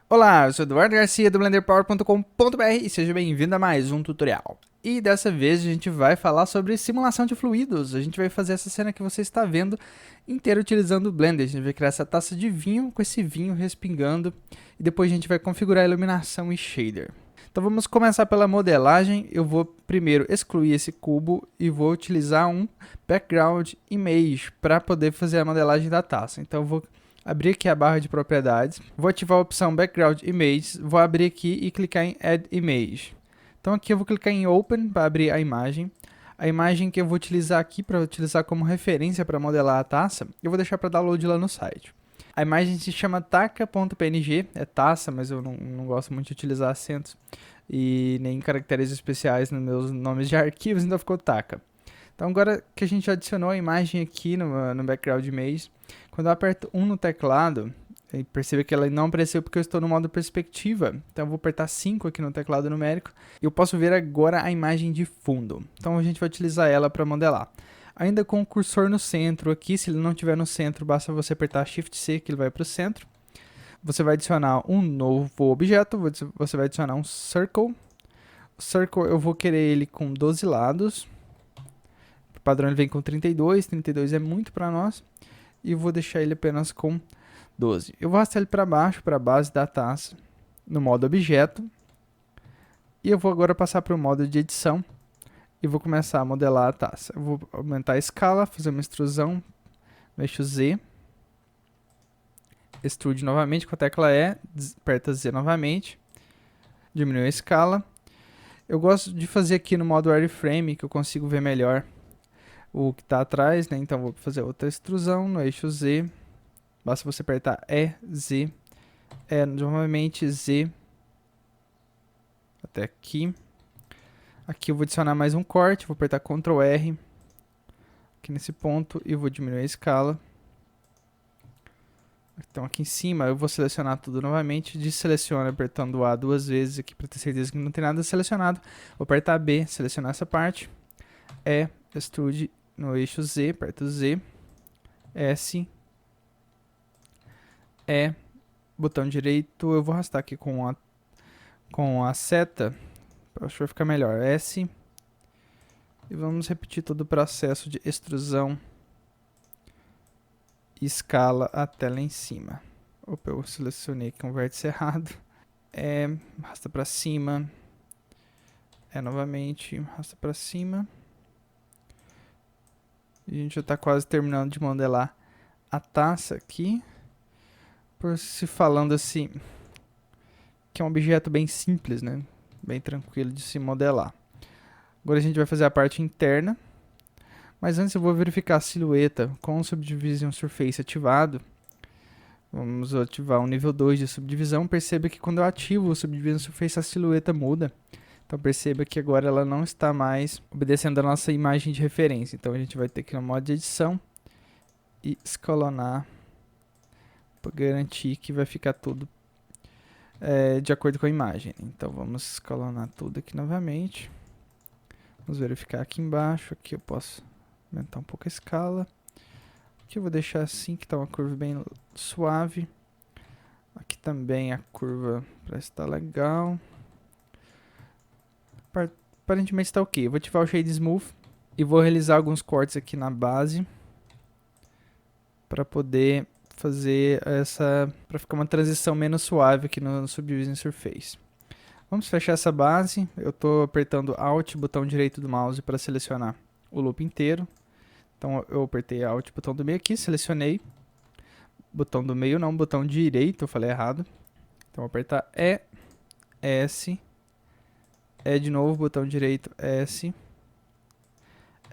Olá, eu sou Eduardo Garcia do BlenderPower.com.br e seja bem-vindo a mais um tutorial. E dessa vez a gente vai falar sobre simulação de fluidos. A gente vai fazer essa cena que você está vendo inteira utilizando o Blender. A gente vai criar essa taça de vinho com esse vinho respingando e depois a gente vai configurar a iluminação e shader. Então vamos começar pela modelagem. Eu vou primeiro excluir esse cubo e vou utilizar um background image para poder fazer a modelagem da taça. Então eu vou abrir aqui a barra de propriedades, vou ativar a opção Background Image, vou abrir aqui e clicar em Add Image. Então aqui eu vou clicar em Open para abrir a imagem. A imagem que eu vou utilizar aqui para utilizar como referência para modelar a taça, eu vou deixar para download lá no site. A imagem se chama taca.png, é taça, mas eu não gosto muito de utilizar acentos e nem caracteres especiais nos meus nomes de arquivos, então ficou taca. Então agora que a gente adicionou a imagem aqui no background image, quando eu aperto 1 no teclado, perceba que ela não apareceu porque eu estou no modo perspectiva. Então eu vou apertar 5 aqui no teclado numérico e eu posso ver agora a imagem de fundo. Então a gente vai utilizar ela para modelar. Ainda com o cursor no centro aqui, se ele não estiver no centro, basta você apertar Shift C que ele vai para o centro. Você vai adicionar um novo objeto, você vai adicionar um Circle. O Circle eu vou querer ele com 12 lados. O padrão ele vem com 32, 32 é muito para nós. E vou deixar ele apenas com 12. Eu vou arrastar ele para baixo, para a base da taça, no modo objeto. E eu vou agora passar para o modo de edição e vou começar a modelar a taça. Eu vou aumentar a escala, fazer uma extrusão, mexo Z, extrude novamente com a tecla E, aperta Z novamente, diminui a escala. Eu gosto de fazer aqui no modo wireframe, que eu consigo ver melhor o que está atrás, né? Então vou fazer outra extrusão no eixo Z. Basta você apertar E, Z, E novamente, Z, até aqui. Aqui eu vou adicionar mais um corte, vou apertar Ctrl R, aqui nesse ponto, e vou diminuir a escala. Então aqui em cima eu vou selecionar tudo novamente, deseleciona apertando A duas vezes aqui para ter certeza que não tem nada selecionado. Vou apertar B, selecionar essa parte, E, extrude no eixo Z, aperto Z, S, E, botão direito, eu vou arrastar aqui com a seta, acho que vai ficar melhor, S, e vamos repetir todo o processo de extrusão e escala até lá em cima. Opa, eu selecionei aqui um vértice errado, arrasta para cima, novamente, arrasta para cima, e a gente já está quase terminando de modelar a taça aqui, por se falando assim, que é um objeto bem simples, né? Bem tranquilo de se modelar. Agora a gente vai fazer a parte interna, mas antes eu vou verificar a silhueta com o Subdivision Surface ativado. Vamos ativar o nível 2 de subdivisão. Perceba que quando eu ativo o Subdivision Surface a silhueta muda. Então perceba que agora ela não está mais obedecendo a nossa imagem de referência. Então a gente vai ter que ir no modo de edição e escalonar para garantir que vai ficar tudo de acordo com a imagem. Então vamos escalonar tudo aqui novamente. Vamos verificar aqui embaixo. Aqui eu posso aumentar um pouco a escala. Aqui eu vou deixar assim, que está uma curva bem suave. Aqui também a curva parece estar legal. Aparentemente está ok. Eu vou ativar o Shade Smooth e vou realizar alguns cortes aqui na base para poder fazer para ficar uma transição menos suave aqui no Subdivision Surface. Vamos fechar essa base. Eu estou apertando Alt, botão direito do mouse para selecionar o loop inteiro. Então eu apertei Alt, botão do meio aqui, selecionei. Botão do meio não, botão direito, eu falei errado. Então vou apertar E, S, E de novo, botão direito, S,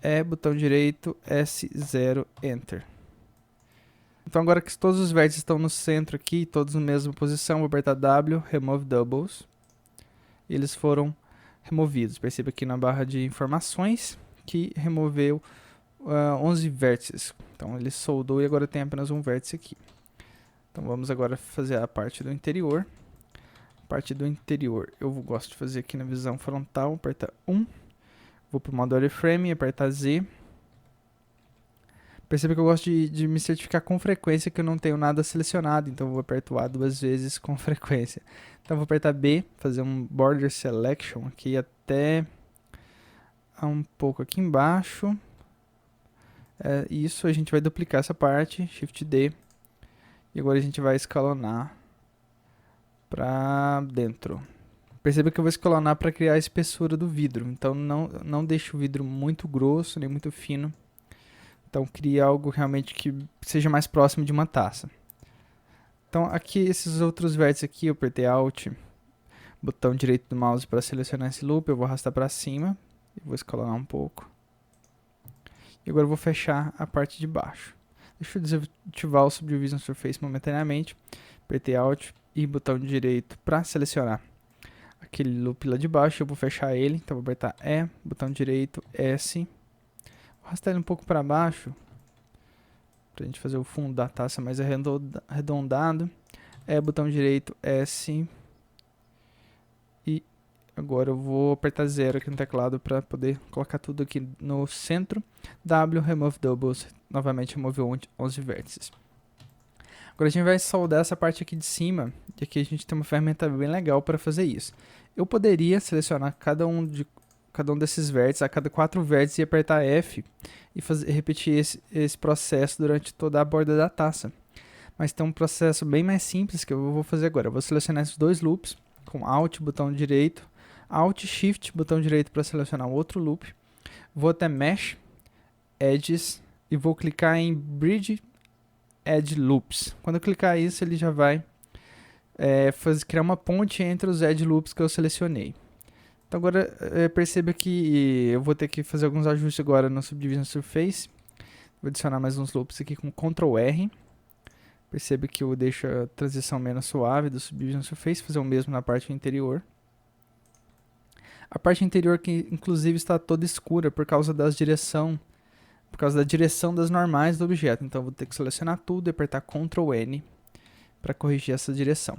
E, botão direito, S0, Enter. Então agora que todos os vértices estão no centro aqui, todos na mesma posição, vou apertar W, Remove Doubles. E eles foram removidos. Perceba aqui na barra de informações que removeu 11 vértices. Então ele soldou e agora tem apenas um vértice aqui. Então vamos agora fazer a parte do interior. A parte do interior eu gosto de fazer aqui na visão frontal, apertar 1. Vou para o modo wireframe, apertar Z. Perceba que eu gosto de me certificar com frequência que eu não tenho nada selecionado, então eu vou apertar o A 2 vezes com frequência. Então eu vou apertar B, fazer um Border Selection aqui até um pouco aqui embaixo. Isso, a gente vai duplicar essa parte, Shift D, e agora a gente vai escalonar para dentro. Perceba que eu vou escalonar para criar a espessura do vidro, então não deixe o vidro muito grosso nem muito fino. Então crie algo realmente que seja mais próximo de uma taça. Então aqui esses outros vértices aqui, eu apertei Alt, botão direito do mouse para selecionar esse loop, eu vou arrastar para cima, e vou escalonar um pouco. E agora eu vou fechar a parte de baixo. Deixa eu desativar o Subdivision Surface momentaneamente, apertei Alt e botão direito para selecionar aquele loop lá de baixo, eu vou fechar ele, então vou apertar E, botão direito, S, vou arrastar ele um pouco para baixo, para a gente fazer o fundo da taça mais arredondado, botão direito, S, e agora eu vou apertar 0 aqui no teclado para poder colocar tudo aqui no centro, W, Remove Doubles, novamente remove 11 vértices. Agora a gente vai soldar essa parte aqui de cima, e aqui a gente tem uma ferramenta bem legal para fazer isso. Eu poderia selecionar cada um desses vértices, a cada 4 vértices, e apertar F, e repetir esse processo durante toda a borda da taça. Mas tem um processo bem mais simples que eu vou fazer agora. Eu vou selecionar esses dois loops, com Alt, botão direito, Alt, Shift, botão direito para selecionar o outro loop. Vou até Mesh, Edges, e vou clicar em Bridge Edge Loops. Quando eu clicar isso, ele já vai criar uma ponte entre os Edge Loops que eu selecionei. Então agora perceba que eu vou ter que fazer alguns ajustes agora no Subdivision Surface. Vou adicionar mais uns loops aqui com Ctrl R. Perceba que eu deixo a transição menos suave do Subdivision Surface, fazer o mesmo na parte interior. A parte interior que inclusive está toda escura por causa da direção das normais do objeto. Então vou ter que selecionar tudo e apertar Ctrl N para corrigir essa direção.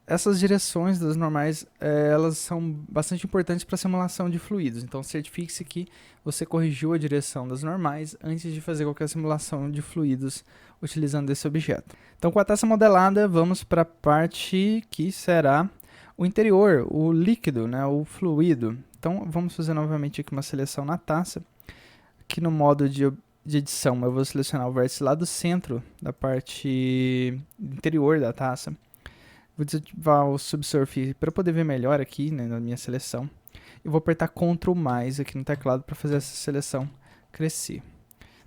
Essas direções das normais, elas são bastante importantes para a simulação de fluidos. Então certifique-se que você corrigiu a direção das normais antes de fazer qualquer simulação de fluidos utilizando esse objeto. Então com a taça modelada, vamos para a parte que será o interior, o líquido, né, o fluido. Então vamos fazer novamente aqui uma seleção na taça. Aqui no modo de edição, eu vou selecionar o vértice lá do centro, da parte interior da taça. Vou desativar o Subsurface para poder ver melhor aqui, né, na minha seleção. E vou apertar Ctrl mais aqui no teclado para fazer essa seleção crescer.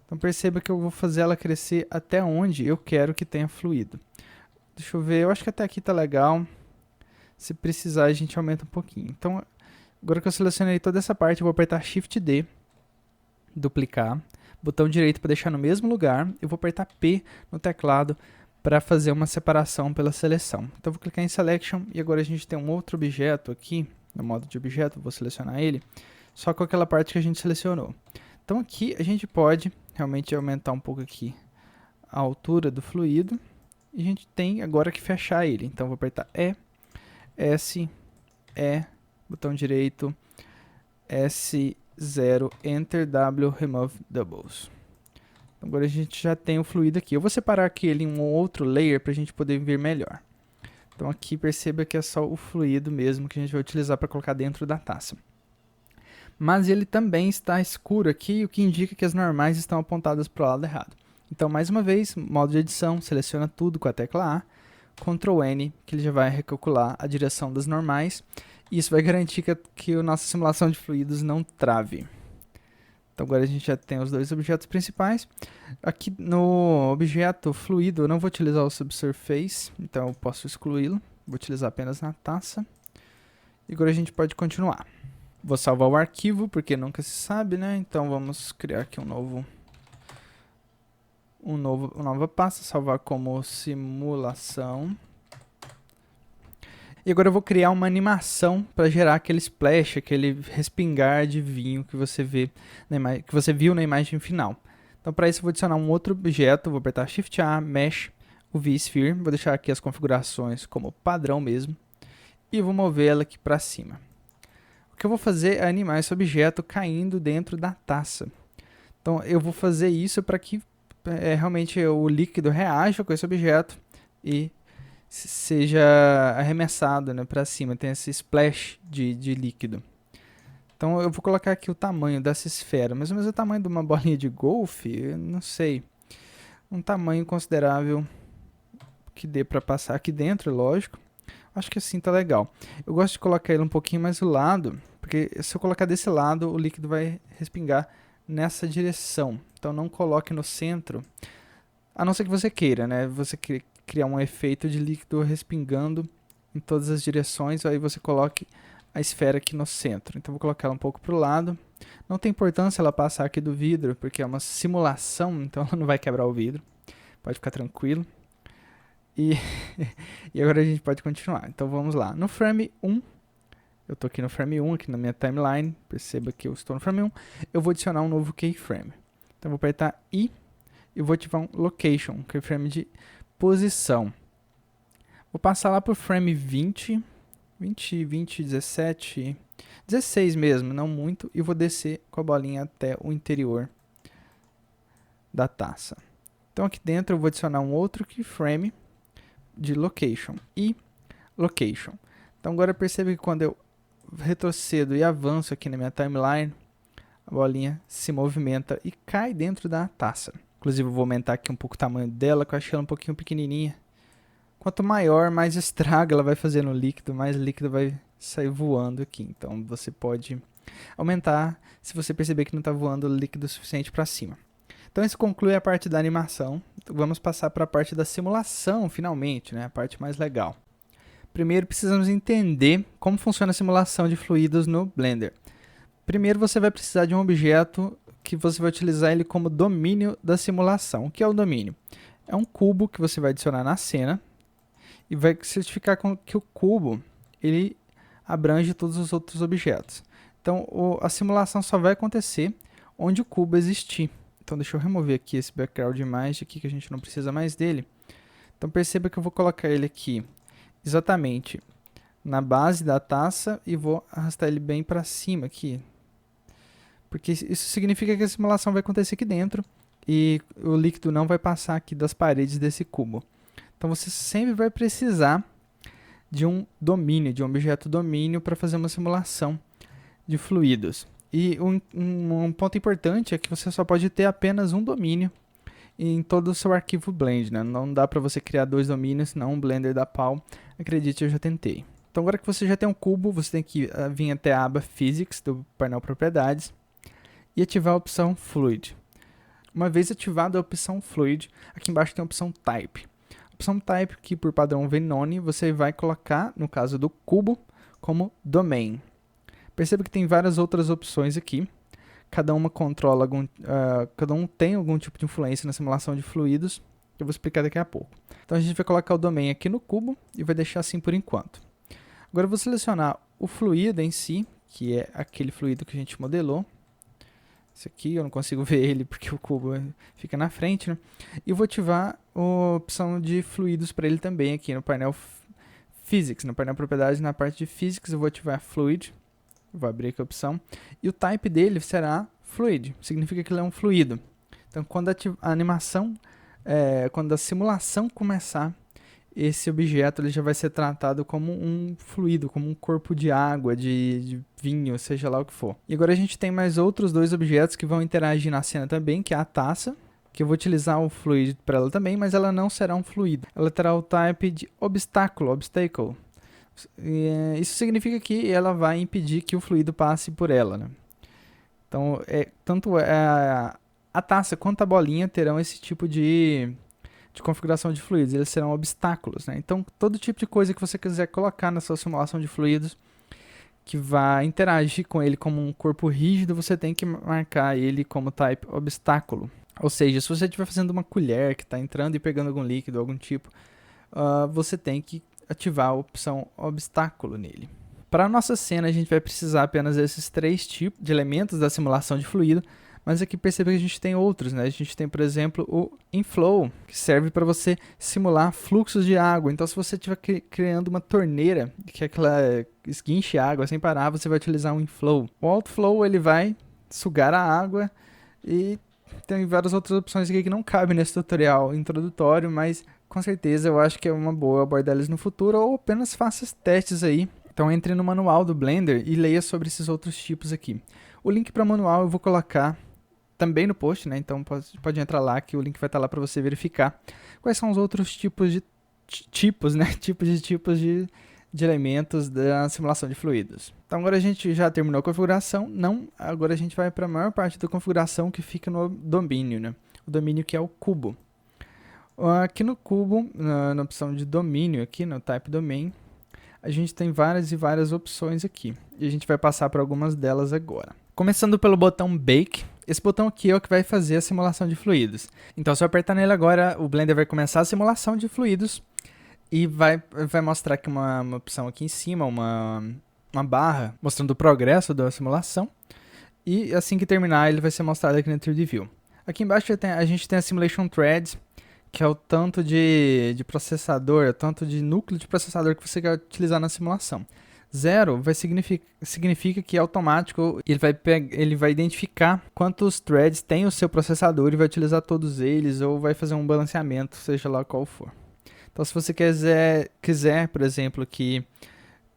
Então perceba que eu vou fazer ela crescer até onde eu quero que tenha fluido. Deixa eu ver, eu acho que até aqui tá legal. Se precisar, a gente aumenta um pouquinho. Então, agora que eu selecionei toda essa parte, eu vou apertar Shift D, duplicar, botão direito para deixar no mesmo lugar, eu vou apertar P no teclado para fazer uma separação pela seleção. Então vou clicar em Selection e agora a gente tem um outro objeto aqui, no modo de objeto, vou selecionar ele, só com aquela parte que a gente selecionou. Então aqui a gente pode realmente aumentar um pouco aqui a altura do fluido, e a gente tem agora que fechar ele. Então vou apertar E, S, E, botão direito, S0, Enter, W, Remove Doubles. Agora a gente já tem o fluido aqui. Eu vou separar aqui ele em um outro layer para a gente poder ver melhor. Então aqui perceba que é só o fluido mesmo que a gente vai utilizar para colocar dentro da taça. Mas ele também está escuro aqui, o que indica que as normais estão apontadas para o lado errado. Então mais uma vez, modo de edição, seleciona tudo com a tecla A, Ctrl N, que ele já vai recalcular a direção das normais. E isso vai garantir que a nossa simulação de fluidos não trave. Então agora a gente já tem os dois objetos principais. Aqui no objeto fluido eu não vou utilizar o Subsurface, então eu posso excluí-lo. Vou utilizar apenas na taça. E agora a gente pode continuar. Vou salvar o arquivo, porque nunca se sabe, né? Então vamos criar aqui uma nova pasta, salvar como simulação. E agora eu vou criar uma animação para gerar aquele splash, aquele respingar de vinho que você viu na imagem final. Então para isso eu vou adicionar um outro objeto, vou apertar Shift A, Mesh, o V-Sphere, vou deixar aqui as configurações como padrão mesmo, e vou mover ela aqui para cima. O que eu vou fazer é animar esse objeto caindo dentro da taça. Então eu vou fazer isso para que realmente o líquido reaja com esse objeto e seja arremessado, né, para cima, tem esse splash de líquido. Então eu vou colocar aqui o tamanho dessa esfera, mais ou menos o tamanho de uma bolinha de golfe, eu não sei, um tamanho considerável que dê para passar aqui dentro, lógico. Acho que assim tá legal. Eu gosto de colocar ele um pouquinho mais do lado, porque se eu colocar desse lado, o líquido vai respingar nessa direção. Então não coloque no centro, a não ser que você queira, né? Você criar um efeito de líquido respingando em todas as direções, aí você coloque a esfera aqui no centro. Então vou colocar ela um pouco para o lado. Não tem importância ela passar aqui do vidro, porque é uma simulação, então ela não vai quebrar o vidro. Pode ficar tranquilo. E, e agora a gente pode continuar. Então vamos lá. No frame 1, eu estou aqui no frame 1, aqui na minha timeline. Perceba que eu estou no frame 1. Eu vou adicionar um novo keyframe. Então vou apertar I e vou ativar um location, um keyframe de posição. Vou passar lá para o frame 20, 17, 16 mesmo, não muito. E vou descer com a bolinha até o interior da taça. Então aqui dentro eu vou adicionar um outro keyframe de location e location. Então agora perceba que quando eu retrocedo e avanço aqui na minha timeline, a bolinha se movimenta e cai dentro da taça. Inclusive eu vou aumentar aqui um pouco o tamanho dela, que eu achei ela um pouquinho pequenininha. Quanto maior, mais estrago ela vai fazer no líquido, mais líquido vai sair voando aqui. Então você pode aumentar se você perceber que não está voando líquido suficiente para cima. Então isso conclui a parte da animação. Vamos passar para a parte da simulação, finalmente, né? A parte mais legal. Primeiro precisamos entender como funciona a simulação de fluidos no Blender. Primeiro você vai precisar de um objeto que você vai utilizar ele como domínio da simulação. O que é o domínio? É um cubo que você vai adicionar na cena e vai certificar que o cubo ele abrange todos os outros objetos. Então a simulação só vai acontecer onde o cubo existir. Então deixa eu remover aqui esse background image aqui, que a gente não precisa mais dele. Então perceba que eu vou colocar ele aqui exatamente na base da taça e vou arrastar ele bem para cima aqui. Porque isso significa que a simulação vai acontecer aqui dentro e o líquido não vai passar aqui das paredes desse cubo. Então você sempre vai precisar de um domínio, de um objeto domínio para fazer uma simulação de fluidos. E um ponto importante é que você só pode ter apenas um domínio em todo o seu arquivo Blend, né? Não dá para você criar dois domínios, senão o Blender dá pau. Acredite, eu já tentei. Então agora que você já tem um cubo, você tem que vir até a aba Physics do painel Propriedades e ativar a opção Fluid. Uma vez ativada a opção Fluid, aqui embaixo tem a opção Type. A opção Type, que por padrão vem None, você vai colocar, no caso do cubo, como Domain. Perceba que tem várias outras opções aqui. Cada uma controla cada um tem algum tipo de influência na simulação de fluidos. Eu vou explicar daqui a pouco. Então a gente vai colocar o domain aqui no cubo e vai deixar assim por enquanto. Agora eu vou selecionar o fluido em si, que é aquele fluido que a gente modelou. Esse aqui eu não consigo ver ele porque o cubo fica na frente, né? E eu vou ativar a opção de fluidos para ele também aqui no painel Physics, no painel Propriedades, na parte de Physics eu vou ativar Fluid. Vou abrir aqui a opção. E o type dele será fluid. Significa que ele é um fluido. Então, quando a animação, quando a simulação começar, esse objeto ele já vai ser tratado como um fluido, como um corpo de água, de vinho, seja lá o que for. E agora a gente tem mais outros dois objetos que vão interagir na cena também, que é a taça, que eu vou utilizar o fluid para ela também, mas ela não será um fluido. Ela terá o type de obstáculo, obstacle. Isso significa que ela vai impedir que o fluido passe por ela, né? Então, tanto a taça quanto a bolinha terão esse tipo de configuração de fluidos. Eles serão obstáculos, né? Então, todo tipo de coisa que você quiser colocar na sua simulação de fluidos que vai interagir com ele como um corpo rígido, você tem que marcar ele como type obstáculo. Ou seja, se você estiver fazendo uma colher que está entrando e pegando algum líquido, algum tipo, você tem que ativar a opção obstáculo nele. Para a nossa cena, a gente vai precisar apenas desses três tipos de elementos da simulação de fluido, mas aqui perceba que a gente tem outros, né? A gente tem, por exemplo, o inflow, que serve para você simular fluxos de água. Então, se você estiver criando uma torneira, que é aquela esguinche água sem parar, você vai utilizar um inflow. O outflow, ele vai sugar a água e tem várias outras opções aqui que não cabem nesse tutorial introdutório, mas com certeza eu acho que é uma boa abordar eles no futuro ou apenas faça os testes aí. Então entre no manual do Blender e leia sobre esses outros tipos aqui. O link para o manual eu vou colocar também no post, né? Então pode entrar lá que o link vai estar lá para você verificar quais são os outros tipos de tipos de elementos da simulação de fluidos. Então agora a gente já terminou a configuração, agora a gente vai para a maior parte da configuração que fica no domínio, né? O domínio que é o cubo. Aqui no cubo, na opção de domínio, aqui no Type Domain, a gente tem várias e várias opções aqui. E a gente vai passar por algumas delas agora. Começando pelo botão Bake, esse botão aqui é o que vai fazer a simulação de fluidos. Então se eu apertar nele agora, o Blender vai começar a simulação de fluidos e vai mostrar aqui uma opção aqui em cima, uma barra mostrando o progresso da simulação. E assim que terminar, ele vai ser mostrado aqui no 3D View. Aqui embaixo a gente tem a Simulation Threads, que é o tanto de processador, o tanto de núcleo de processador que você quer utilizar na simulação. 0 significa que é automático, ele vai identificar quantos threads tem o seu processador e vai utilizar todos eles, ou vai fazer um balanceamento, seja lá qual for. Então se você quiser por exemplo, que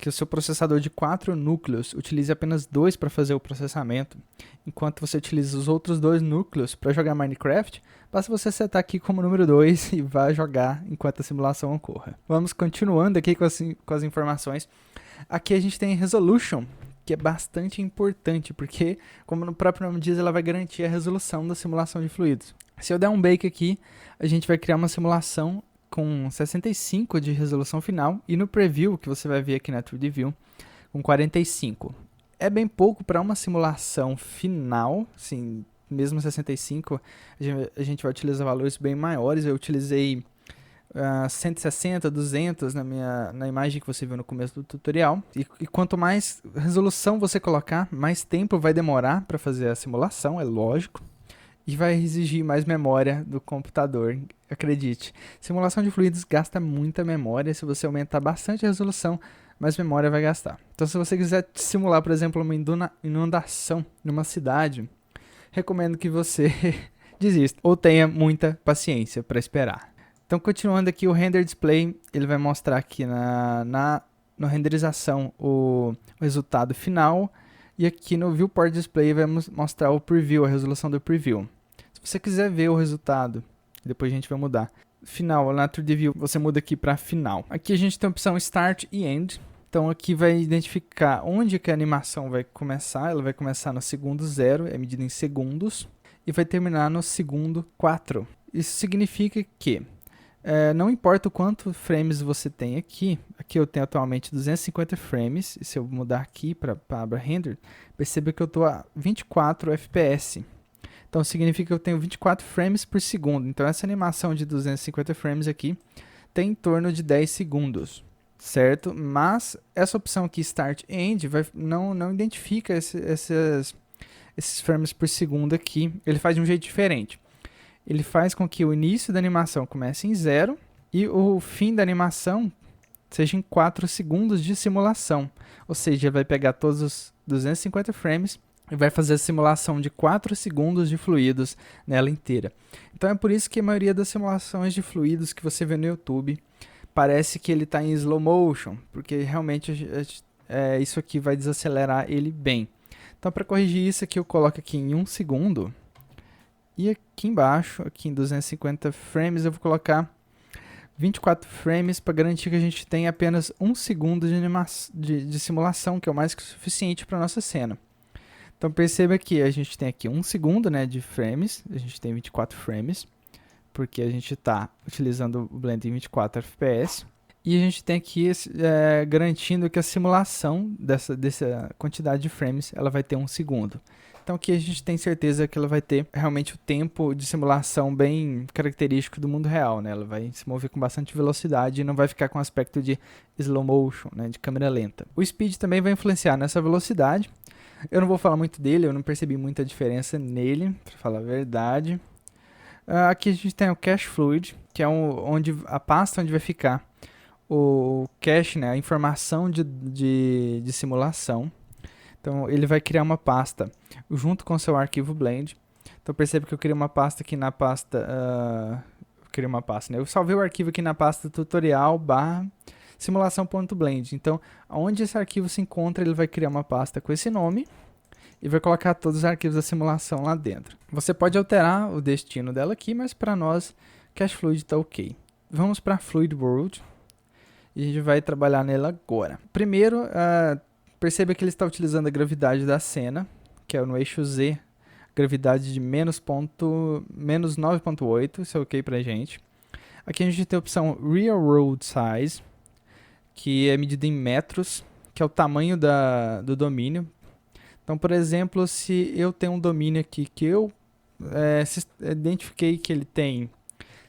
o seu processador de 4 núcleos utilize apenas 2 para fazer o processamento, enquanto você utiliza os outros 2 núcleos para jogar Minecraft, basta você setar aqui como número 2 e vai jogar enquanto a simulação ocorra. Vamos continuando aqui com as informações. Aqui a gente tem Resolution, que é bastante importante, porque, como no próprio nome diz, ela vai garantir a resolução da simulação de fluidos. Se eu der um bake aqui, a gente vai criar uma simulação com 65 de resolução final, e no preview, que você vai ver aqui na 3D View, com 45. É bem pouco para uma simulação final, assim, mesmo 65, a gente vai utilizar valores bem maiores. Eu utilizei 160, 200 na imagem que você viu no começo do tutorial. E quanto mais resolução você colocar, mais tempo vai demorar para fazer a simulação, é lógico. E vai exigir mais memória do computador, acredite. Simulação de fluidos gasta muita memória. Se você aumentar bastante a resolução, mais memória vai gastar. Então se você quiser simular, por exemplo, uma inundação numa cidade, recomendo que você desista ou tenha muita paciência para esperar. Então continuando aqui, o Render Display, ele vai mostrar aqui na renderização o resultado final. E aqui no Viewport Display vai mostrar o preview, a resolução do preview. Se você quiser ver o resultado, depois a gente vai mudar. Final, na 3D View, você muda aqui para final. Aqui a gente tem a opção Start e End. Então aqui vai identificar onde que a animação vai começar. Ela vai começar no segundo 0, é medida em segundos. E vai terminar no segundo 4. Isso significa que não importa o quanto frames você tem aqui eu tenho atualmente 250 frames, e se eu mudar aqui para a aba Render, perceba que eu estou a 24 FPS. Então significa que eu tenho 24 frames por segundo. Então essa animação de 250 frames aqui tem em torno de 10 segundos, certo? Mas essa opção aqui, Start e End, não identifica esses frames por segundo aqui. Ele faz de um jeito diferente. Ele faz com que o início da animação comece em 0 e o fim da animação seja em 4 segundos de simulação. Ou seja, vai pegar todos os 250 frames e vai fazer a simulação de 4 segundos de fluidos nela inteira. Então é por isso que a maioria das simulações de fluidos que você vê no YouTube parece que ele está em slow motion, porque realmente isso aqui vai desacelerar ele bem. Então para corrigir isso aqui, eu coloco aqui em 1 segundo. E aqui embaixo, aqui em 250 frames, eu vou colocar 24 frames para garantir que a gente tem apenas 1 segundo de simulação, que é o mais que suficiente para a nossa cena. Então perceba que a gente tem aqui 1 segundo, né, de frames, a gente tem 24 frames, porque a gente está utilizando o Blender em 24 FPS. E a gente tem aqui garantindo que a simulação dessa quantidade de frames ela vai ter 1 segundo. Então aqui a gente tem certeza que ela vai ter realmente o tempo de simulação bem característico do mundo real, né? Ela vai se mover com bastante velocidade e não vai ficar com aspecto de slow motion, né? De câmera lenta. O speed também vai influenciar nessa velocidade. Eu não vou falar muito dele, eu não percebi muita diferença nele, para falar a verdade. Aqui a gente tem o Cache Fluid, que é a pasta onde vai ficar o cache, né? A informação de simulação. Então ele vai criar uma pasta junto com o seu arquivo Blend. Então perceba que eu criei uma pasta aqui na pasta... eu criei uma pasta, né? Eu salvei o arquivo aqui na pasta tutorial barra simulação.blend. Então, onde esse arquivo se encontra, ele vai criar uma pasta com esse nome e vai colocar todos os arquivos da simulação lá dentro. Você pode alterar o destino dela aqui, mas para nós, Cache Fluid está ok. Vamos para Fluid World e a gente vai trabalhar nela agora. Primeiro, perceba que ele está utilizando a gravidade da cena, que é no eixo Z, gravidade de menos 9.8, isso é ok pra gente. Aqui a gente tem a opção Real World Size, que é medida em metros, que é o tamanho do domínio. Então, por exemplo, se eu tenho um domínio aqui que eu identifiquei que ele tem,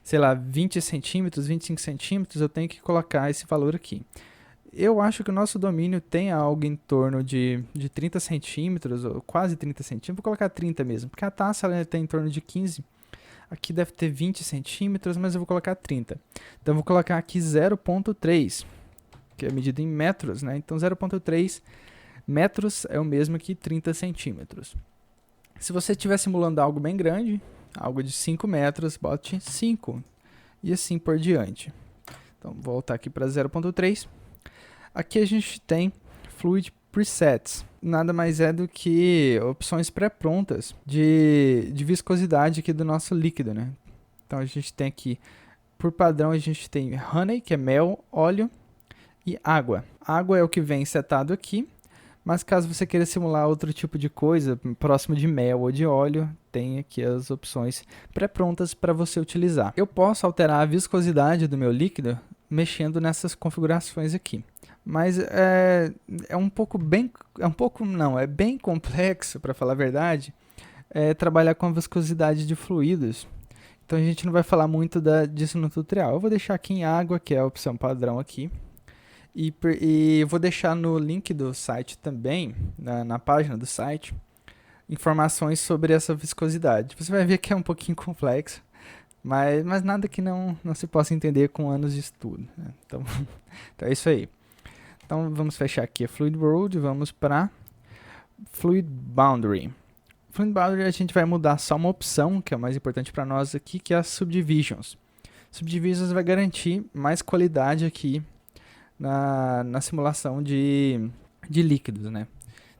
sei lá, 20 centímetros, 25 centímetros, eu tenho que colocar esse valor aqui. Eu acho que o nosso domínio tem algo em torno de 30 centímetros, ou quase 30 centímetros, vou colocar 30 mesmo, porque a taça ela tem em torno de 15. Aqui deve ter 20 centímetros, mas eu vou colocar 30. Então, eu vou colocar aqui 0.3, que é medida em metros, né? Então, 0.3 metros é o mesmo que 30 centímetros. Se você estiver simulando algo bem grande, algo de 5 metros, bote 5 e assim por diante. Então, vou voltar aqui para 0.3. Aqui a gente tem Fluid Presets. Nada mais é do que opções pré-prontas de viscosidade aqui do nosso líquido, né? Então, a gente tem aqui, por padrão, a gente tem honey, que é mel, óleo e água. Água é o que vem setado aqui. Mas caso você queira simular outro tipo de coisa, próximo de mel ou de óleo, tem aqui as opções pré-prontas para você utilizar. Eu posso alterar a viscosidade do meu líquido mexendo nessas configurações aqui. Mas é bem complexo, para falar a verdade, trabalhar com a viscosidade de fluidos. Então a gente não vai falar muito disso no tutorial. Eu vou deixar aqui em água, que é a opção padrão aqui. E vou deixar no link do site também, na página do site, informações sobre essa viscosidade. Você vai ver que é um pouquinho complexo, mas nada que não se possa entender com anos de estudo, né? Então é isso aí. Então vamos fechar aqui a Fluid World e vamos para Fluid Boundary. Fluid Boundary a gente vai mudar só uma opção, que é o mais importante para nós aqui, que é as Subdivisions. Subdivisions vai garantir mais qualidade aqui na simulação de líquidos, né?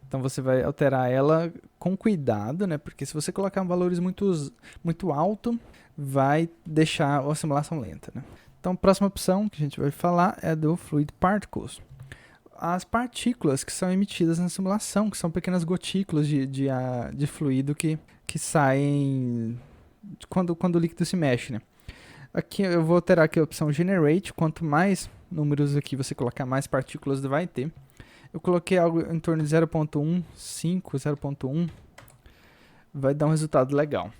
Então você vai alterar ela com cuidado, né? Porque se você colocar valores muito alto, vai deixar a simulação lenta, né? Então a próxima opção que a gente vai falar é do Fluid Particles. As partículas que são emitidas na simulação, que são pequenas gotículas de fluido que saem quando o líquido se mexe, né? Aqui eu vou alterar aqui a opção Generate. Quanto mais números aqui você colocar, mais partículas vai ter. Eu coloquei algo em torno de 0.15, 0.1. Vai dar um resultado legal.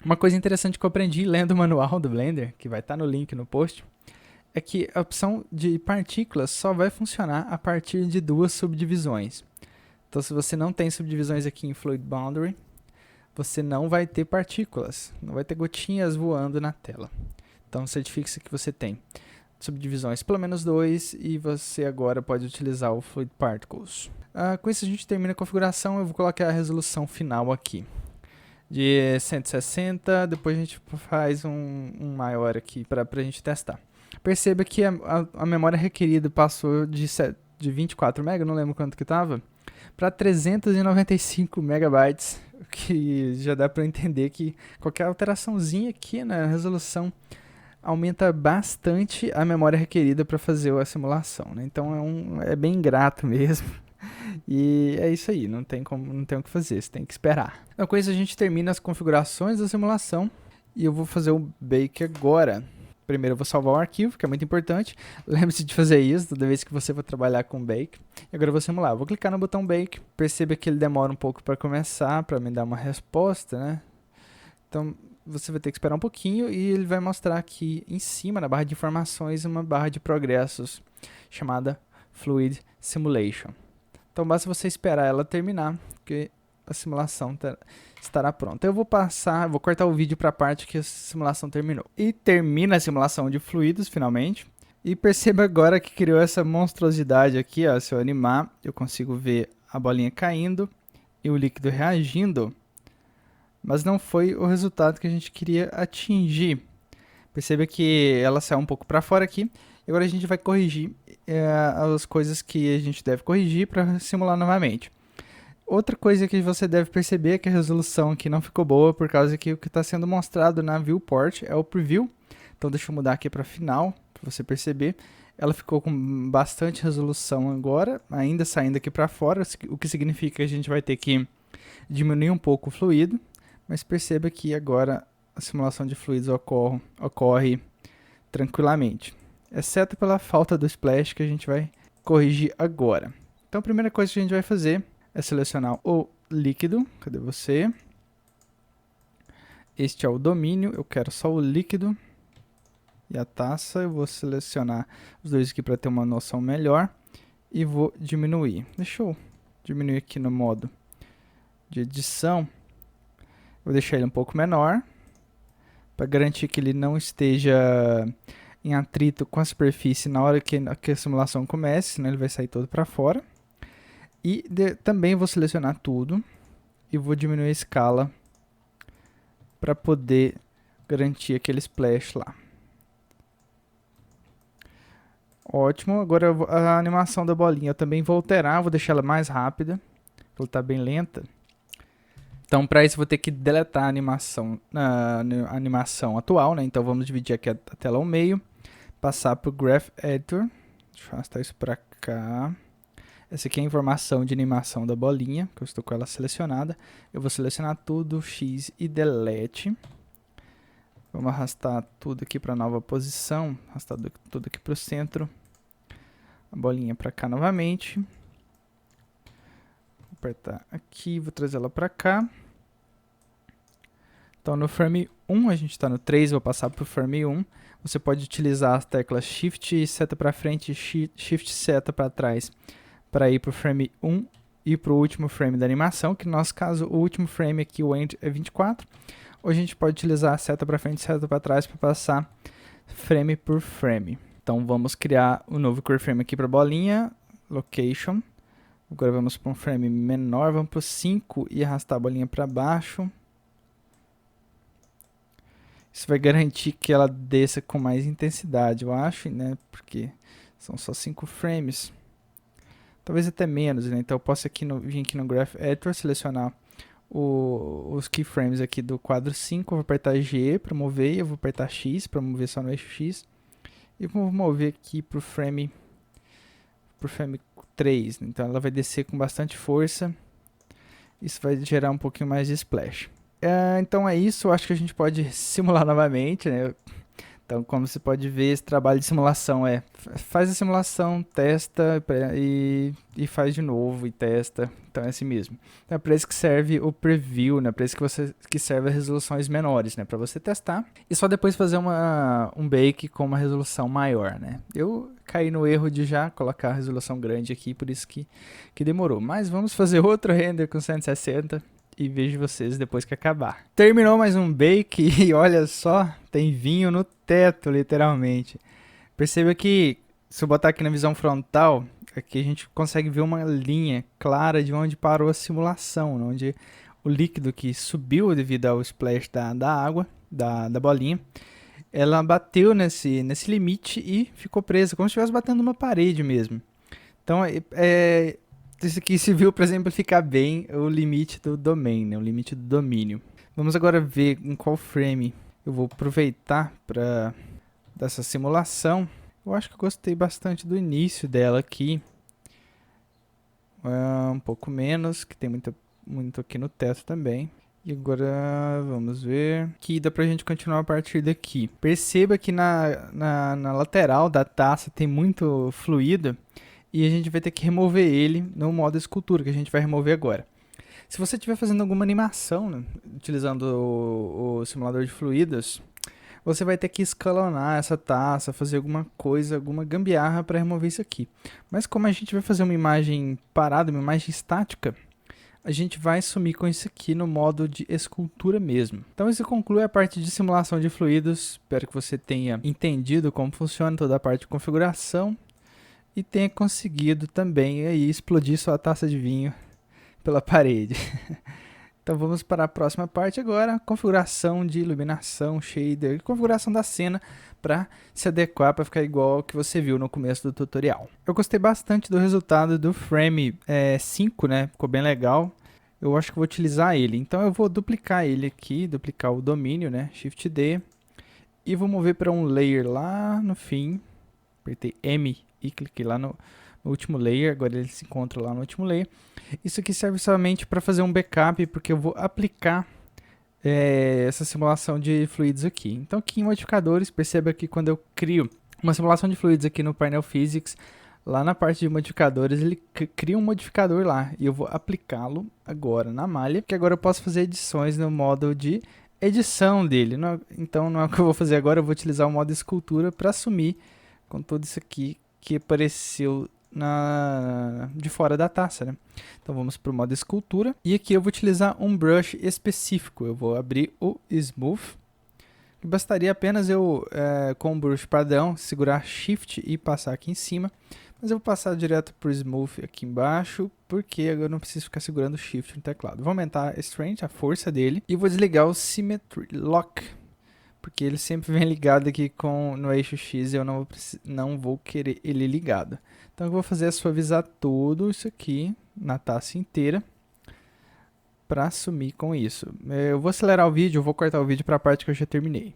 Uma coisa interessante que eu aprendi lendo o manual do Blender, que vai estar no link no post, é que a opção de partículas só vai funcionar a partir de 2 subdivisões. Então, se você não tem subdivisões aqui em Fluid Boundary, você não vai ter partículas, não vai ter gotinhas voando na tela. Então, certifique-se que você tem subdivisões pelo menos 2 e você agora pode utilizar o Fluid Particles. Com isso a gente termina a configuração. Eu vou colocar a resolução final aqui de 160, depois a gente faz um maior aqui para a gente testar. Perceba que a memória requerida passou de 24 MB, não lembro quanto que estava, para 395 megabytes, que já dá para entender que qualquer alteraçãozinha aqui na resolução aumenta bastante a memória requerida para fazer a simulação, né? Então é bem ingrato mesmo. E é isso aí, não tem o que fazer, você tem que esperar. Então, com isso a gente termina as configurações da simulação e eu vou fazer o bake agora. Primeiro eu vou salvar o arquivo, que é muito importante. Lembre-se de fazer isso toda vez que você for trabalhar com bake. E agora eu vou simular. Eu vou clicar no botão bake. Perceba que ele demora um pouco para começar, para me dar uma resposta, né? Então você vai ter que esperar um pouquinho e ele vai mostrar aqui em cima, na barra de informações, uma barra de progressos chamada Fluid Simulation. Então basta você esperar ela terminar, que a simulação estará pronta. Eu vou cortar o vídeo para a parte que a simulação terminou. E termina a simulação de fluidos, finalmente. E perceba agora que criou essa monstruosidade aqui, ó. Se eu animar, eu consigo ver a bolinha caindo e o líquido reagindo mas não foi o resultado que a gente queria atingir. Perceba que ela saiu um pouco para fora aqui. E agora a gente vai corrigir as coisas que a gente deve corrigir para simular novamente. Outra coisa que você deve perceber é que a resolução aqui não ficou boa, por causa que o que está sendo mostrado na viewport é o preview. Então deixa eu mudar aqui para final, para você perceber. Ela ficou com bastante resolução agora, ainda saindo aqui para fora, o que significa que a gente vai ter que diminuir um pouco o fluido. Mas perceba que agora a simulação de fluidos ocorre tranquilamente, exceto pela falta do splash que a gente vai corrigir agora. Então a primeira coisa que a gente vai fazer é selecionar o líquido. Cadê você? Este é o domínio, eu quero só o líquido. E a taça, eu vou selecionar os dois aqui para ter uma noção melhor. E vou diminuir. Deixa eu diminuir aqui no modo de edição. Vou deixar ele um pouco menor, para garantir que ele não esteja em atrito com a superfície na hora que a simulação comece, senão ele vai sair todo para fora. E também vou selecionar tudo e vou diminuir a escala para poder garantir aquele splash lá. Ótimo, agora a animação da bolinha eu também vou alterar, vou deixar ela mais rápida, ela está bem lenta. Então para isso eu vou ter que deletar a animação atual, né? Então vamos dividir aqui a tela ao meio, passar para o Graph Editor, deixa eu arrastar isso para cá. Essa aqui é a informação de animação da bolinha, que eu estou com ela selecionada. Eu vou selecionar tudo, X e delete. Vamos arrastar tudo aqui para a nova posição, arrastar tudo aqui para o centro. A bolinha para cá novamente. Vou apertar aqui, vou trazer ela para cá. Então no frame 1, a gente está no 3, vou passar para o frame 1. Você pode utilizar as teclas Shift seta para frente e Shift seta para trás para ir para o frame 1 e para o último frame da animação, que no nosso caso o último frame aqui, o end, é 24. Ou a gente pode utilizar a seta para frente e seta para trás para passar frame por frame. Então vamos criar um novo keyframe aqui para a bolinha, location. Agora vamos para um frame menor, vamos para o 5 e arrastar a bolinha para baixo. Isso vai garantir que ela desça com mais intensidade, eu acho, né? Porque são só 5 frames. Talvez até menos, né? Então eu posso vir aqui no Graph Editor, selecionar os keyframes aqui do quadro 5, eu vou apertar G para mover, eu vou apertar X para mover só no eixo X. E vou mover aqui para o frame 3, então ela vai descer com bastante força. Isso vai gerar um pouquinho mais de splash. Então é isso, eu acho que a gente pode simular novamente, né? Então, como você pode ver, esse trabalho de simulação faz a simulação, testa e faz de novo e testa. Então é assim mesmo. Então, é para isso que serve o preview, né? Para isso que serve as resoluções menores, né? Para você testar e só depois fazer um bake com uma resolução maior, né? Eu caí no erro de já colocar a resolução grande aqui, por isso que demorou. Mas vamos fazer outro render com 160. E vejo vocês depois que acabar. Terminou mais um bake e olha só, tem vinho no teto, literalmente. Perceba que, se eu botar aqui na visão frontal, aqui a gente consegue ver uma linha clara de onde parou a simulação, onde o líquido que subiu devido ao splash da água, da bolinha, ela bateu nesse limite e ficou presa, como se estivesse batendo numa parede mesmo. Então, isso aqui se viu para exemplificar bem o limite do domain, né? O limite do domínio. Vamos agora ver em qual frame eu vou aproveitar dessa simulação. Eu acho que eu gostei bastante do início dela aqui. Um pouco menos, que tem muito aqui no teto também. E agora vamos ver. Aqui dá pra gente continuar a partir daqui. Perceba que na lateral da taça tem muito fluido. E a gente vai ter que remover ele no modo escultura, que a gente vai remover agora. Se você estiver fazendo alguma animação, né, utilizando o simulador de fluidos, você vai ter que escalonar essa taça, fazer alguma coisa, alguma gambiarra para remover isso aqui. Mas como a gente vai fazer uma imagem parada, uma imagem estática, a gente vai sumir com isso aqui no modo de escultura mesmo. Então isso conclui a parte de simulação de fluidos. Espero que você tenha entendido como funciona toda a parte de configuração. E tenha conseguido também aí explodir sua taça de vinho pela parede. Então vamos para a próxima parte agora, configuração de iluminação, shader, configuração da cena para se adequar para ficar igual ao que você viu no começo do tutorial. Eu gostei bastante do resultado do frame 5, né? Ficou bem legal. Eu acho que vou utilizar ele. Então eu vou duplicar ele aqui, duplicar o domínio, né? Shift D. E vou mover para um layer lá no fim. Apertei M e cliquei lá no último layer. Agora ele se encontra lá no último layer. Isso aqui serve somente para fazer um backup, porque eu vou aplicar essa simulação de fluidos aqui. Então aqui em modificadores, perceba que quando eu crio uma simulação de fluidos aqui no painel Physics, lá na parte de modificadores, ele cria um modificador lá. E eu vou aplicá-lo agora na malha, que agora eu posso fazer edições no modo de edição dele. Então não é o que eu vou fazer agora, eu vou utilizar o modo escultura para assumir com tudo isso aqui que apareceu de fora da taça, né? Então vamos para o modo escultura. E aqui eu vou utilizar um brush específico. Eu vou abrir o Smooth. Que bastaria apenas eu, com o brush padrão, segurar Shift e passar aqui em cima. Mas eu vou passar direto para o Smooth aqui embaixo, porque agora eu não preciso ficar segurando Shift no teclado. Vou aumentar a Strength, a força dele. E vou desligar o Symmetry Lock, porque ele sempre vem ligado aqui no eixo X e eu não vou querer ele ligado. Então eu vou fazer é suavizar tudo isso aqui na taça inteira para sumir com isso. Eu vou acelerar o vídeo, eu vou cortar o vídeo para a parte que eu já terminei.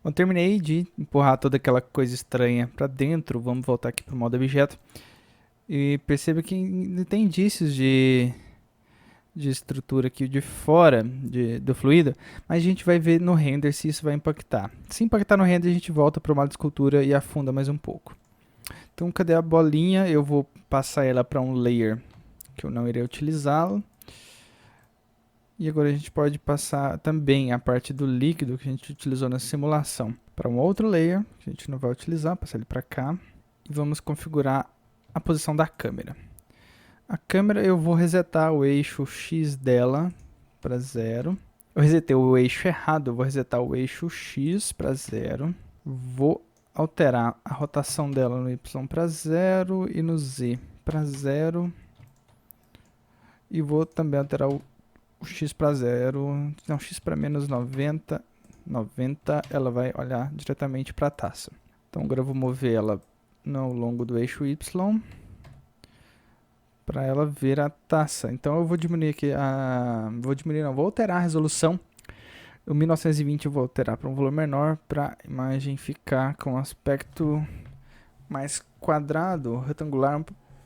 Bom, terminei de empurrar toda aquela coisa estranha para dentro. Vamos voltar aqui para o modo objeto. E perceba que ainda tem indícios de estrutura aqui de fora do fluido, mas a gente vai ver no render se isso vai impactar. Se impactar no render, a gente volta para o modo escultura e afunda mais um pouco. Então, cadê a bolinha? Eu vou passar ela para um layer que eu não irei utilizá-lo. E agora a gente pode passar também a parte do líquido que a gente utilizou na simulação para um outro layer, que a gente não vai utilizar, passar ele para cá. E vamos configurar a posição da câmera. A câmera eu vou resetar o eixo X dela para 0. Eu resetei o eixo errado, eu vou resetar o eixo X para 0. Vou alterar a rotação dela no Y para 0 e no Z para 0. E vou também alterar o X para 0, não, X para menos 90. 90 ela vai olhar diretamente para a taça. Então agora eu vou mover ela ao longo do eixo Y para ela ver a taça. Então eu vou diminuir aqui vou alterar a resolução. O 1920 eu vou alterar para um volume menor para a imagem ficar com um aspecto mais quadrado, retangular,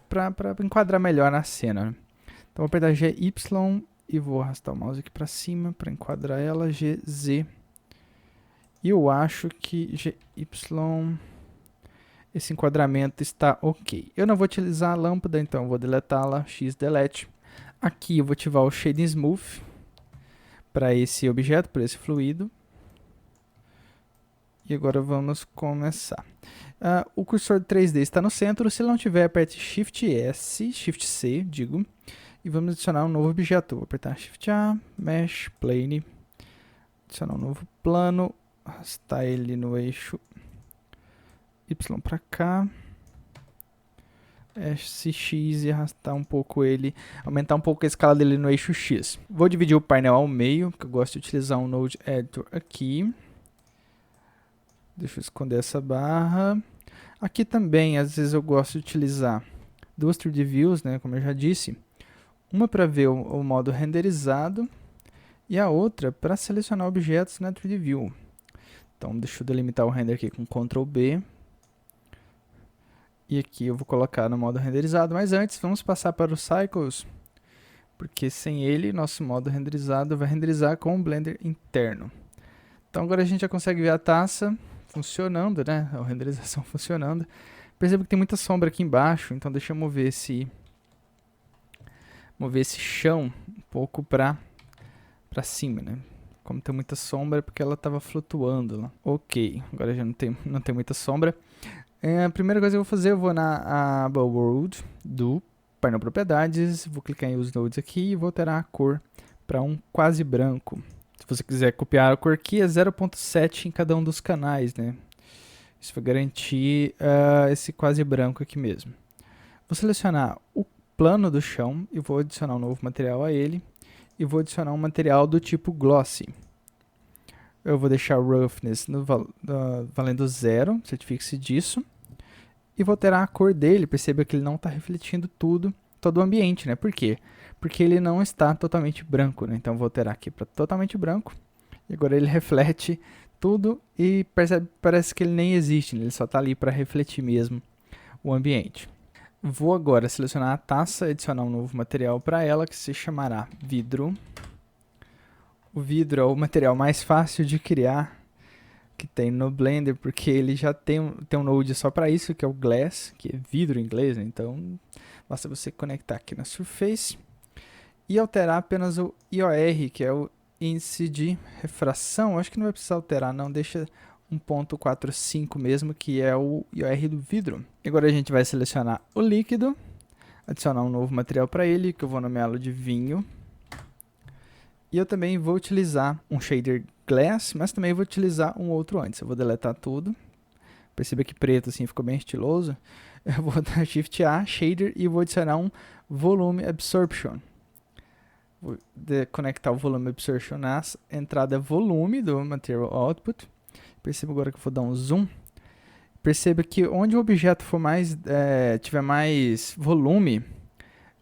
para enquadrar melhor na cena. Então vou apertar GY e vou arrastar o mouse aqui para cima para enquadrar ela, GZ. E eu acho que GY, esse enquadramento está ok. Eu não vou utilizar a lâmpada, então eu vou deletá-la, X delete. Aqui eu vou ativar o Shading Smooth para esse objeto, para esse fluido. E agora vamos começar. O cursor 3D está no centro. Se ele não tiver, aperte Shift S, Shift C, digo. E vamos adicionar um novo objeto. Vou apertar Shift A, Mesh, Plane. Adicionar um novo plano. Arrastar ele no eixo Y para cá. SX e arrastar um pouco ele, aumentar um pouco a escala dele no eixo X. Vou dividir o painel ao meio, que eu gosto de utilizar um Node Editor aqui. Deixa eu esconder essa barra. Aqui também, às vezes eu gosto de utilizar duas 3D Views, né, como eu já disse. Uma para ver o modo renderizado e a outra para selecionar objetos na 3D View. Então deixa eu delimitar o render aqui com Ctrl B. E aqui eu vou colocar no modo renderizado, mas antes vamos passar para o Cycles, porque sem ele, nosso modo renderizado vai renderizar com o Blender interno. Então agora a gente já consegue ver a taça funcionando, né? A renderização funcionando. Perceba que tem muita sombra aqui embaixo, então deixa eu mover esse chão um pouco para cima, né? Como tem muita sombra é porque ela estava flutuando lá. Ok, agora já não tem muita sombra. A primeira coisa que eu vou fazer, eu vou na aba World do painel Propriedades, vou clicar em Use Nodes aqui e vou alterar a cor para um quase branco. Se você quiser copiar a cor aqui, é 0.7 em cada um dos canais, né? Isso vai garantir esse quase branco aqui mesmo. Vou selecionar o plano do chão e vou adicionar um novo material a ele. e vou adicionar um material do tipo Glossy. Eu vou deixar o Roughness valendo 0, certifique-se disso. E vou alterar a cor dele, perceba que ele não está refletindo todo o ambiente, né? Por quê? Porque ele não está totalmente branco, né? Então vou alterar aqui para totalmente branco. E agora ele reflete tudo e parece que ele nem existe, né? Ele só está ali para refletir mesmo o ambiente. Vou agora selecionar a taça e adicionar um novo material para ela, que se chamará vidro. O vidro é o material mais fácil de criar que tem no Blender, porque ele já tem um node só para isso, que é o Glass, que é vidro em inglês, né? Então basta você conectar aqui na Surface e alterar apenas o IOR, que é o índice de refração. Acho que não vai precisar alterar, não, deixa 1.45 mesmo, que é o IOR do vidro. Agora a gente vai selecionar o líquido, adicionar um novo material para ele, que eu vou nomeá-lo de vinho. E eu também vou utilizar um shader Glass, mas também vou utilizar um outro antes. Eu vou deletar tudo. Perceba que preto assim ficou bem estiloso. Eu vou dar Shift A, Shader, e vou adicionar um Volume Absorption. Vou conectar o Volume Absorption na entrada volume do Material Output. Perceba agora que eu vou dar um zoom. Perceba que onde o objeto for tiver mais volume,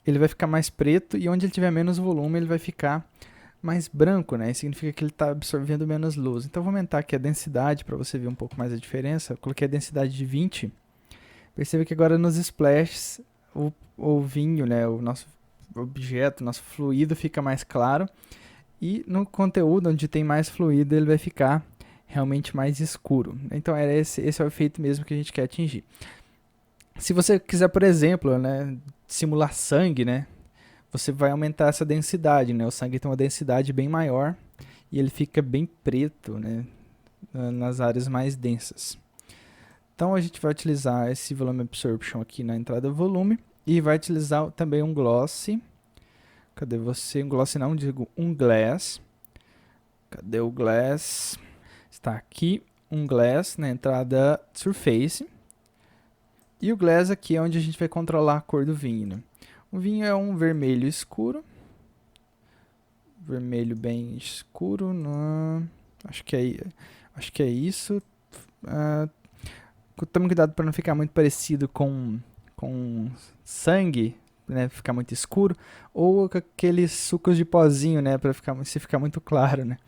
ele vai ficar mais preto, e onde ele tiver menos volume, ele vai ficar mais branco, né? Isso significa que ele está absorvendo menos luz. Então, eu vou aumentar aqui a densidade para você ver um pouco mais a diferença. Eu coloquei a densidade de 20. Perceba que agora nos splashes, o vinho, né? O nosso objeto, nosso fluido fica mais claro. E no conteúdo, onde tem mais fluido, ele vai ficar realmente mais escuro. Então, esse é o efeito mesmo que a gente quer atingir. Se você quiser, por exemplo, né, simular sangue, né? Você vai aumentar essa densidade, né? O sangue tem uma densidade bem maior e ele fica bem preto, né? Nas áreas mais densas. Então a gente vai utilizar esse Volume Absorption aqui na entrada volume e vai utilizar também um Glossy. Cadê você? Um Glossy não, digo um Glass. Cadê o Glass? Está aqui um Glass na entrada Surface. E o Glass aqui é onde a gente vai controlar a cor do vinho, né? O vinho é um vermelho escuro. Vermelho bem escuro. Acho que é isso. Tome cuidado para não ficar muito parecido com sangue, né? Ficar muito escuro. Ou com aqueles sucos de pozinho, né? Para ficar muito claro, né?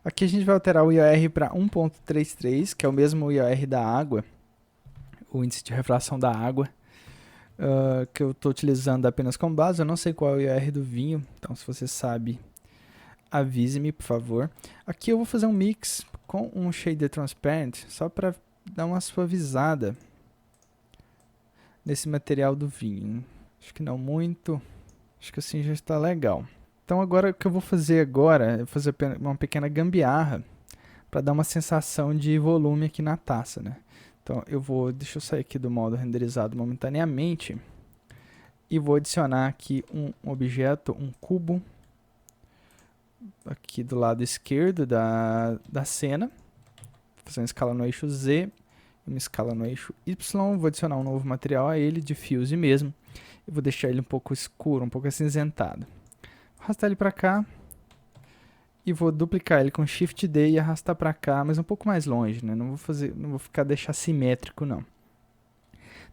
Aqui a gente vai alterar o IOR para 1.33, que é o mesmo IOR da água. O índice de refração da água. Que eu estou utilizando apenas como base. Eu não sei qual é o IOR do vinho, então se você sabe, avise-me, por favor. Aqui eu vou fazer um mix com um shader transparent, só para dar uma suavizada nesse material do vinho. Acho que não muito, acho que assim já está legal. Então agora o que eu vou fazer agora é fazer uma pequena gambiarra para dar uma sensação de volume aqui na taça, né? Então, deixa eu sair aqui do modo renderizado momentaneamente e vou adicionar aqui um objeto, um cubo, aqui do lado esquerdo da cena. Vou fazer uma escala no eixo Z e uma escala no eixo Y. Vou adicionar um novo material a ele, diffuse mesmo. E vou deixar ele um pouco escuro, um pouco acinzentado. Vou arrastar ele para cá. E vou duplicar ele com Shift D e arrastar para cá, mas um pouco mais longe, né? Não vou deixar simétrico, não.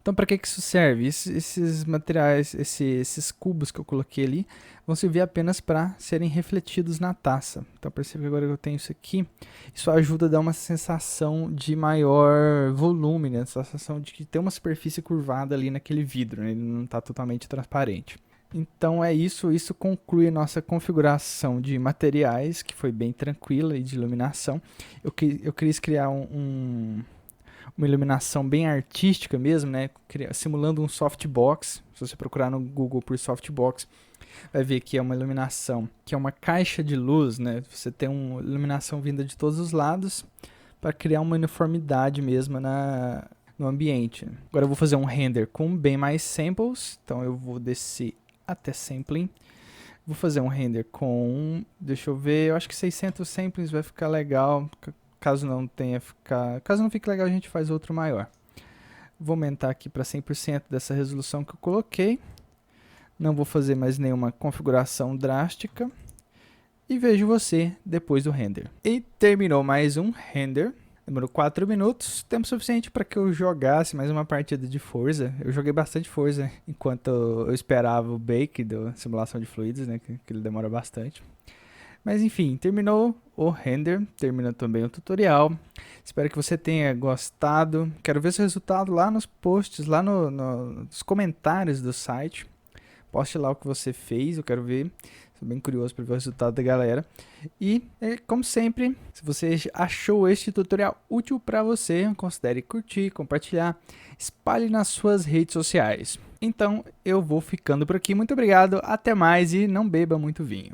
Então, para que isso serve? Esses materiais, esses cubos que eu coloquei ali, vão servir apenas para serem refletidos na taça. Então, perceba que agora que eu tenho isso aqui, isso ajuda a dar uma sensação de maior volume, né? A sensação de que tem uma superfície curvada ali naquele vidro, né? Ele não está totalmente transparente. Então é isso conclui a nossa configuração de materiais, que foi bem tranquila, e de iluminação. Eu quis criar uma iluminação bem artística mesmo, né? Simulando um softbox. Se você procurar no Google por softbox, vai ver que é uma iluminação, que é uma caixa de luz, né? Você tem uma iluminação vinda de todos os lados para criar uma uniformidade mesmo no ambiente. Agora eu vou fazer um render com bem mais samples, então eu vou descer até sampling. Vou fazer um render com, deixa eu ver, eu acho que 600 samplings vai ficar legal. Caso não fique legal, a gente faz outro maior. Vou aumentar aqui para 100% dessa resolução que eu coloquei. Não vou fazer mais nenhuma configuração drástica. e vejo você depois do render. E terminou mais um render. Demorou 4 minutos, tempo suficiente para que eu jogasse mais uma partida de Forza. Eu joguei bastante Forza enquanto eu esperava o bake da simulação de fluidos, né, que ele demora bastante. Mas enfim, terminou o render, terminou também o tutorial. Espero que você tenha gostado. Quero ver seu resultado lá nos posts, lá nos comentários do site. Poste lá o que você fez, eu quero ver. Estou bem curioso para ver o resultado da galera. E, como sempre, se você achou este tutorial útil para você, considere curtir, compartilhar, espalhe nas suas redes sociais. Então, eu vou ficando por aqui. Muito obrigado, até mais e não beba muito vinho.